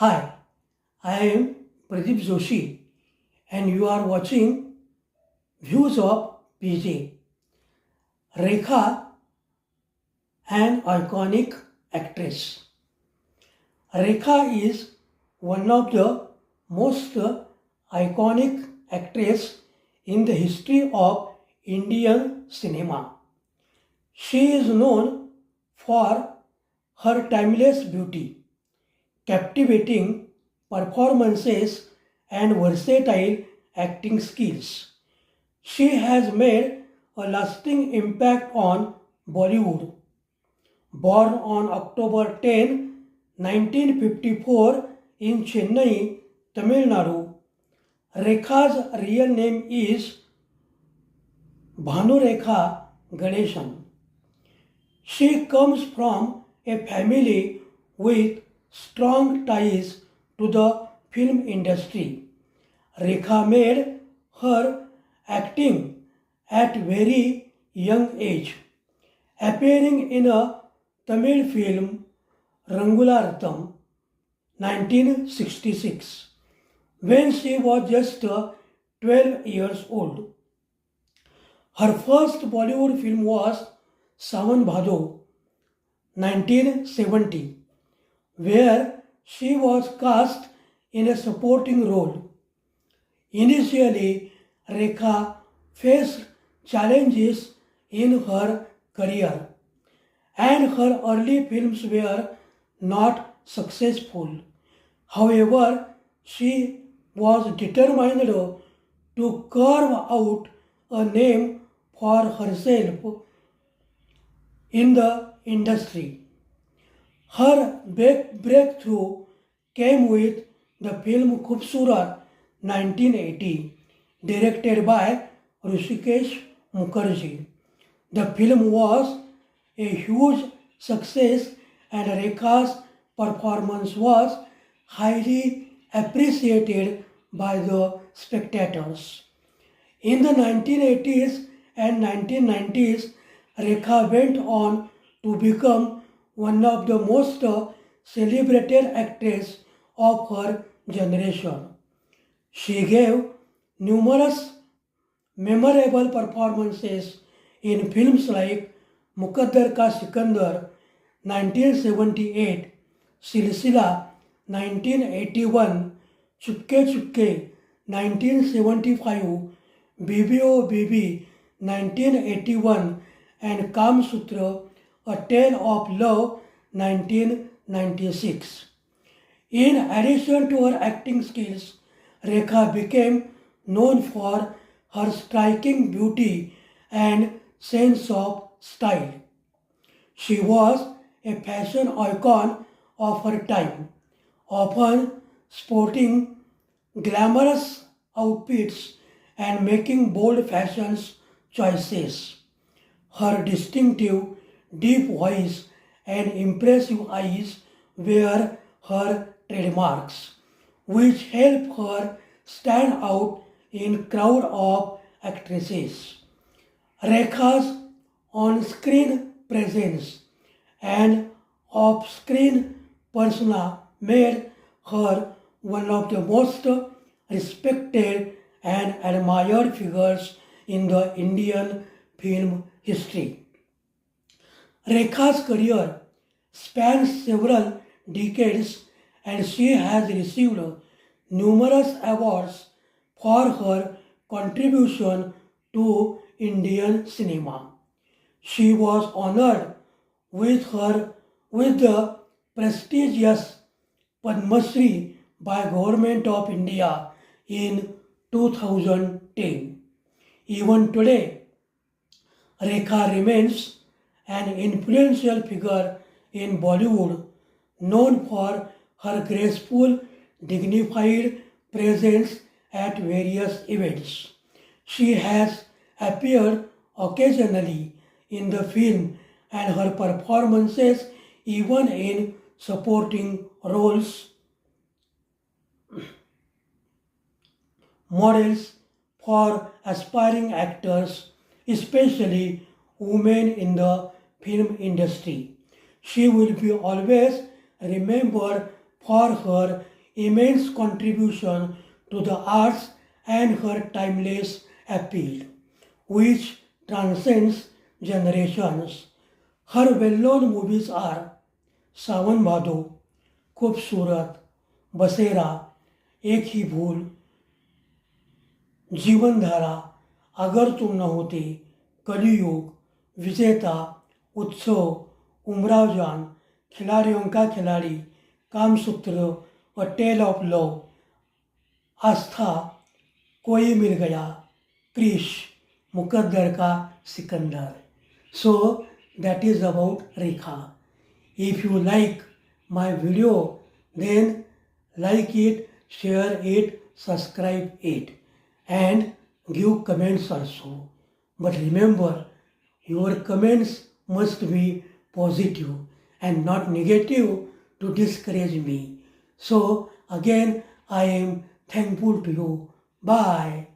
Hi, I am Pradeep Joshi and you are watching Views of PJ. Rekha, an iconic actress. Rekha is one of the most iconic actresses in the history of Indian cinema. She is known for her timeless beauty, captivating performances, and versatile acting skills. She has made a lasting impact on Bollywood. Born on October 10, 1954 in Chennai, Tamil Nadu, Rekha's real name is Bhanurekha Ganeshan. She comes from a family with strong ties to the film industry. Rekha made her acting at very young age, appearing in a Tamil film Rangulartham 1966 when she was just 12 years old. Her first Bollywood film was Sawan Bhado 1970 where she was cast in a supporting role. Initially, Rekha faced challenges in her career, and her early films were not successful. However, she was determined to carve out a name for herself in the industry. Her breakthrough came with the film Khubsurat 1980, directed by Rishikesh Mukherjee. The film was a huge success and Rekha's performance was highly appreciated by the spectators. In the 1980s and 1990s, Rekha went on to become one of the most celebrated actresses of her generation. She gave numerous memorable performances in films like Mukaddar Ka Sikandar 1978, Silsila 1981, Chupke Chupke 1975, Bibi O Bibi 1981, and Kam Sutra, A Tale of Love 1996. In addition to her acting skills, Rekha became known for her striking beauty and sense of style. She was a fashion icon of her time, often sporting glamorous outfits and making bold fashion choices. Her distinctive, deep voice and impressive eyes were her trademarks, which helped her stand out in crowd of actresses. Rekha's on-screen presence and off-screen persona made her one of the most respected and admired figures in the Indian film history. Rekha's career spans several decades and she has received numerous awards for her contribution to Indian cinema. She was honored with the prestigious Padma Shri by Government of India in 2010. Even today, Rekha remains an influential figure in Bollywood, known for her graceful, dignified presence at various events. She has appeared occasionally in the film and her performances, even in supporting roles, models for aspiring actors, especially women in the film industry. She will be always remembered for her immense contribution to the arts and her timeless appeal, which transcends generations. Her well-known movies are सावन भादो, खूबसूरत, बसेरा, एक ही भूल, जीवनधारा, अगर तुम न होते, कलियुग, विजेता, उत्सव, उमराव जान, खिलाड़ियों का खिलाड़ी, कामसूत्र, अ टेल ऑफ लव, आस्था, कोई मिल गया, क्रिश, मुकद्दर का Sikandar. So that is about Rekha. If you like my video, then like it, share it, subscribe it, and give comments also. But remember, your comments must be positive and not negative to discourage me. So again, I am thankful to you. Bye.